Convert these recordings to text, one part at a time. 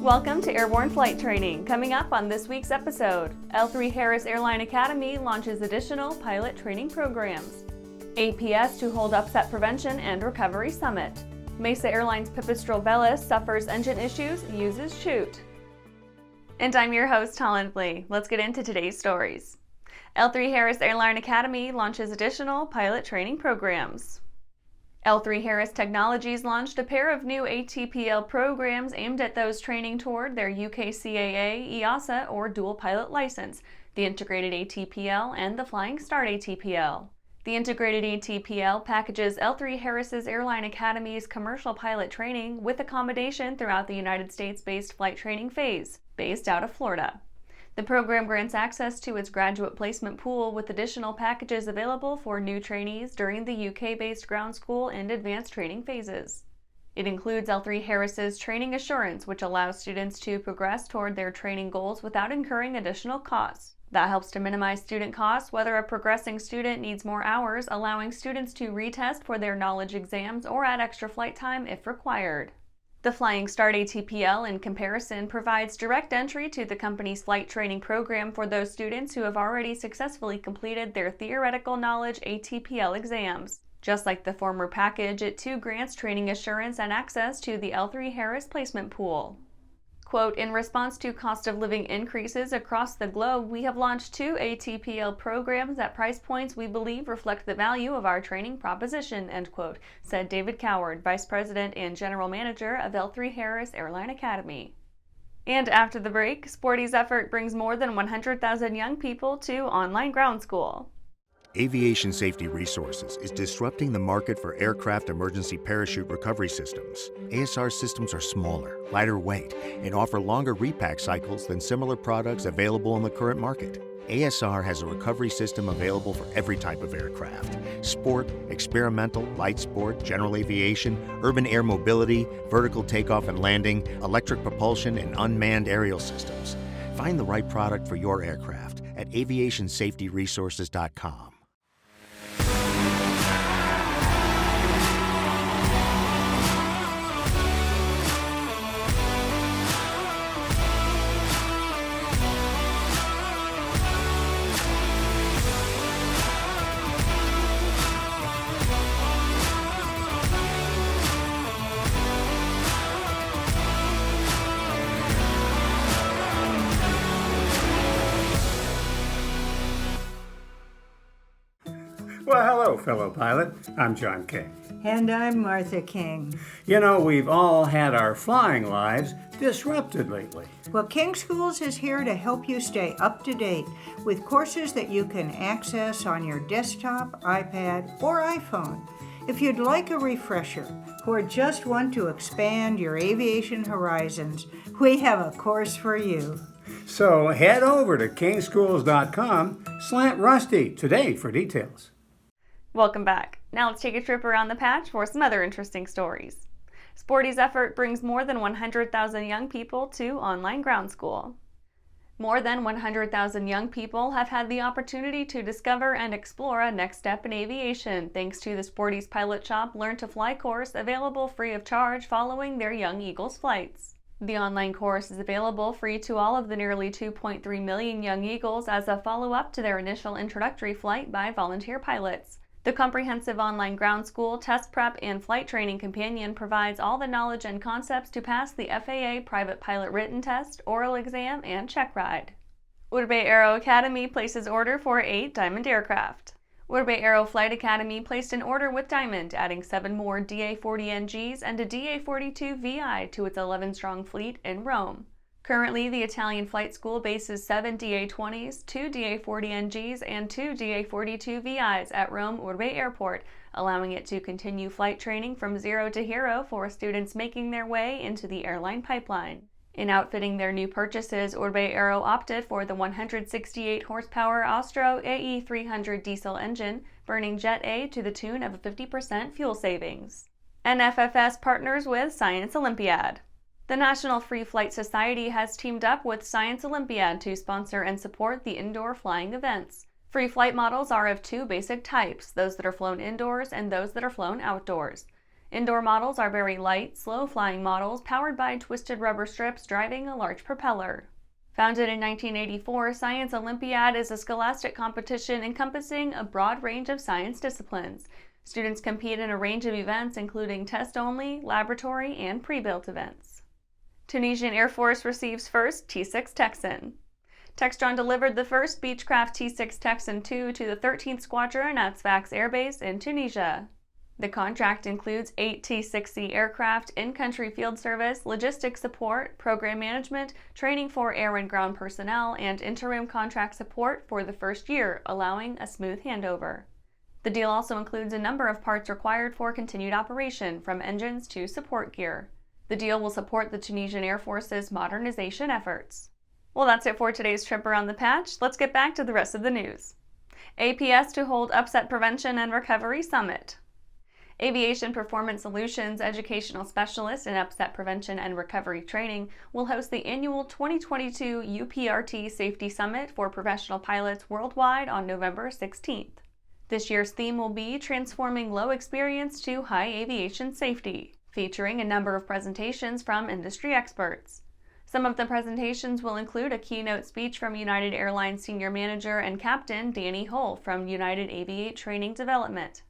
Welcome to Airborne Flight Training. Coming up on this week's episode, L3Harris Airline Academy launches additional pilot training programs. APS to hold upset prevention and recovery summit. Mesa Airlines Pipistrel Velis suffers engine issues, uses Chute. And I'm your host, Holland Lee. Let's get into today's stories. L3Harris Airline Academy launches additional pilot training programs. L3Harris Technologies launched a pair of new ATPL programs aimed at those training toward their UKCAA, EASA, or dual pilot license, the Integrated ATPL and the Flying Start ATPL. The Integrated ATPL packages L3Harris's Airline Academy's commercial pilot training with accommodation throughout the United States-based flight training phase, based out of Florida. The program grants access to its graduate placement pool with additional packages available for new trainees during the UK-based ground school and advanced training phases. It includes L3Harris's Training Assurance, which allows students to progress toward their training goals without incurring additional costs. That helps to minimize student costs, whether a progressing student needs more hours, allowing students to retest for their knowledge exams or add extra flight time if required. The Flying Start ATPL, in comparison, provides direct entry to the company's flight training program for those students who have already successfully completed their theoretical knowledge ATPL exams. Just like the former package, it too grants training assurance and access to the L3Harris placement pool. Quote, in response to cost of living increases across the globe, we have launched 2 ATPL programs at price points we believe reflect the value of our training proposition, end quote, said David Coward, Vice President and General Manager of L3Harris Airline Academy. And after the break, Sporty's effort brings more than 100,000 young people to online ground school. Aviation Safety Resources is disrupting the market for aircraft emergency parachute recovery systems. ASR systems are smaller, lighter weight, and offer longer repack cycles than similar products available in the current market. ASR has a recovery system available for every type of aircraft: sport, experimental, light sport, general aviation, urban air mobility, vertical takeoff and landing, electric propulsion, and unmanned aerial systems. Find the right product for your aircraft at aviationsafetyresources.com. Well, hello, fellow pilot. I'm John King. And I'm Martha King. You know, we've all had our flying lives disrupted lately. Well, King Schools is here to help you stay up to date with courses that you can access on your desktop, iPad, or iPhone. If you'd like a refresher or just want to expand your aviation horizons, we have a course for you. So head over to kingschools.com/Rusty today for details. Welcome back. Now let's take a trip around the patch for some other interesting stories. Sporty's effort brings more than 100,000 young people to online ground school. More than 100,000 young people have had the opportunity to discover and explore a next step in aviation thanks to the Sporty's Pilot Shop Learn to Fly course available free of charge following their Young Eagles flights. The online course is available free to all of the nearly 2.3 million Young Eagles as a follow-up to their initial introductory flight by volunteer pilots. The comprehensive online ground school, test prep, and flight training companion provides all the knowledge and concepts to pass the FAA private pilot written test, oral exam, and check ride. Urbe Aero Academy places order for 8 Diamond aircraft. Urbe Aero Flight Academy placed an order with Diamond, adding 7 more DA-40NGs and a DA-42VI to its 11-strong fleet in Rome. Currently, the Italian flight school bases 7 DA-20s, 2 DA-40NGs, and 2 DA-42VIs at Rome Urbe Airport, allowing it to continue flight training from zero to hero for students making their way into the airline pipeline. In outfitting their new purchases, Urbe Aero opted for the 168-horsepower Austro AE300 diesel engine, burning Jet A to the tune of a 50% fuel savings. NFFS partners with Science Olympiad. The National Free Flight Society has teamed up with Science Olympiad to sponsor and support the indoor flying events. Free flight models are of 2 basic types, those that are flown indoors and those that are flown outdoors. Indoor models are very light, slow-flying models powered by twisted rubber strips driving a large propeller. Founded in 1984, Science Olympiad is a scholastic competition encompassing a broad range of science disciplines. Students compete in a range of events including test-only, laboratory, and pre-built events. Tunisian Air Force receives first T-6 Texan. Textron delivered the first Beechcraft T-6 Texan II to the 13th Squadron at Sfax Air Base in Tunisia. The contract includes 8 T-6C aircraft, in-country field service, logistics support, program management, training for air and ground personnel, and interim contract support for the first year, allowing a smooth handover. The deal also includes a number of parts required for continued operation, from engines to support gear. The deal will support the Tunisian Air Force's modernization efforts. Well, that's it for today's trip around the patch. Let's get back to the rest of the news. APS to hold Upset Prevention and Recovery Summit. Aviation Performance Solutions Educational Specialist in Upset Prevention and Recovery Training will host the annual 2022 UPRT Safety Summit for professional pilots worldwide on November 16th. This year's theme will be Transforming Low Experience to High Aviation Safety, featuring a number of presentations from industry experts. Some of the presentations will include a keynote speech from United Airlines Senior Manager and Captain Danny Hull from United Aviate Training Development.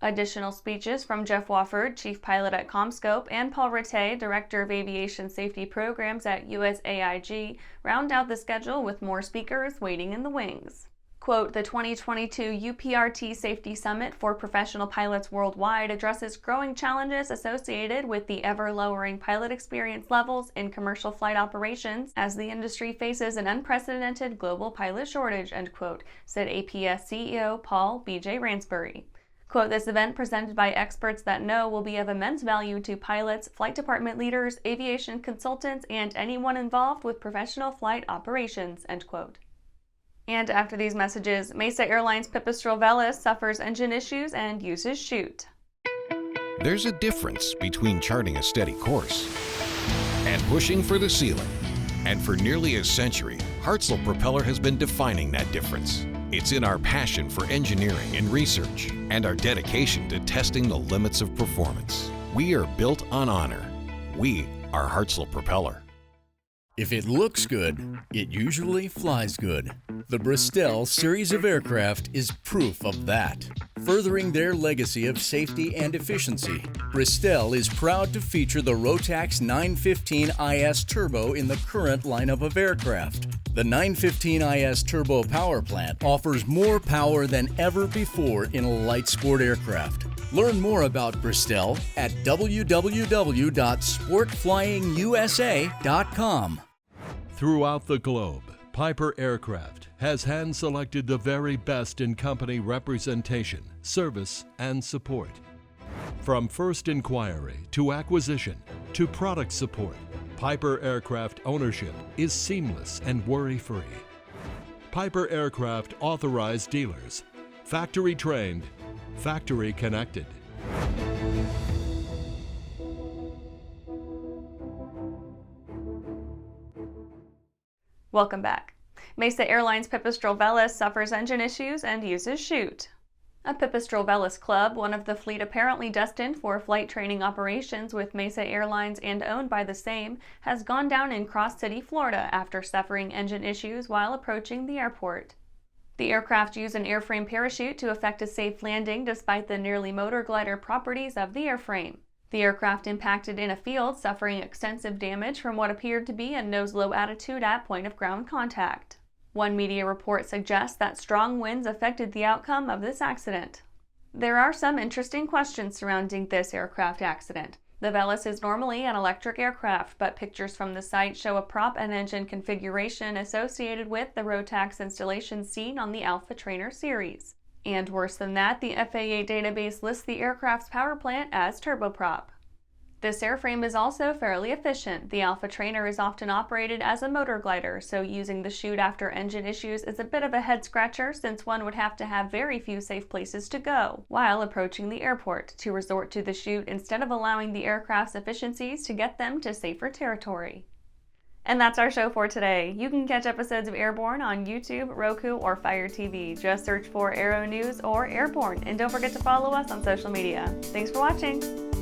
Additional speeches from Jeff Wofford, Chief Pilot at CommScope, and Paul Rattay, Director of Aviation Safety Programs at USAIG, round out the schedule with more speakers waiting in the wings. Quote, the 2022 UPRT Safety Summit for Professional Pilots Worldwide addresses growing challenges associated with the ever-lowering pilot experience levels in commercial flight operations as the industry faces an unprecedented global pilot shortage, end quote, said APS CEO Paul B.J. Ransbury. Quote, this event presented by experts that know will be of immense value to pilots, flight department leaders, aviation consultants, and anyone involved with professional flight operations, end quote. And after these messages, Mesa Airlines Pipistrel Velis suffers engine issues and uses Chute. There's a difference between charting a steady course and pushing for the ceiling. And for nearly a century, Hartzell Propeller has been defining that difference. It's in our passion for engineering and research and our dedication to testing the limits of performance. We are built on honor. We are Hartzell Propeller. If it looks good, it usually flies good. The Bristol series of aircraft is proof of that. Furthering their legacy of safety and efficiency, Bristol is proud to feature the Rotax 915 IS Turbo in the current lineup of aircraft. The 915 IS Turbo power plant offers more power than ever before in a light sport aircraft. Learn more about Bristol at www.sportflyingusa.com. Throughout the globe, Piper Aircraft has hand-selected the very best in company representation, service, and support. From first inquiry to acquisition to product support, Piper Aircraft ownership is seamless and worry-free. Piper Aircraft authorized dealers, factory trained, factory connected. Welcome back. Mesa Airlines Pipistrel Velis suffers engine issues and uses Chute. A Pipistrel Velis club, one of the fleet apparently destined for flight training operations with Mesa Airlines and owned by the same, has gone down in Cross City, Florida after suffering engine issues while approaching the airport. The aircraft used an airframe parachute to effect a safe landing despite the nearly motor glider properties of the airframe. The aircraft impacted in a field, suffering extensive damage from what appeared to be a nose-low attitude at point of ground contact. One media report suggests that strong winds affected the outcome of this accident. There are some interesting questions surrounding this aircraft accident. The Velis is normally an electric aircraft, but pictures from the site show a prop and engine configuration associated with the Rotax installation seen on the Alpha Trainer series. And worse than that, the FAA database lists the aircraft's power plant as turboprop. This airframe is also fairly efficient. The Alpha Trainer is often operated as a motor glider, so using the Chute after engine issues is a bit of a head-scratcher since one would have to have very few safe places to go while approaching the airport to resort to the Chute instead of allowing the aircraft's efficiencies to get them to safer territory. And that's our show for today. You can catch episodes of Airborne on YouTube, Roku, or Fire TV. Just search for Aero-News or Airborne, and don't forget to follow us on social media. Thanks for watching!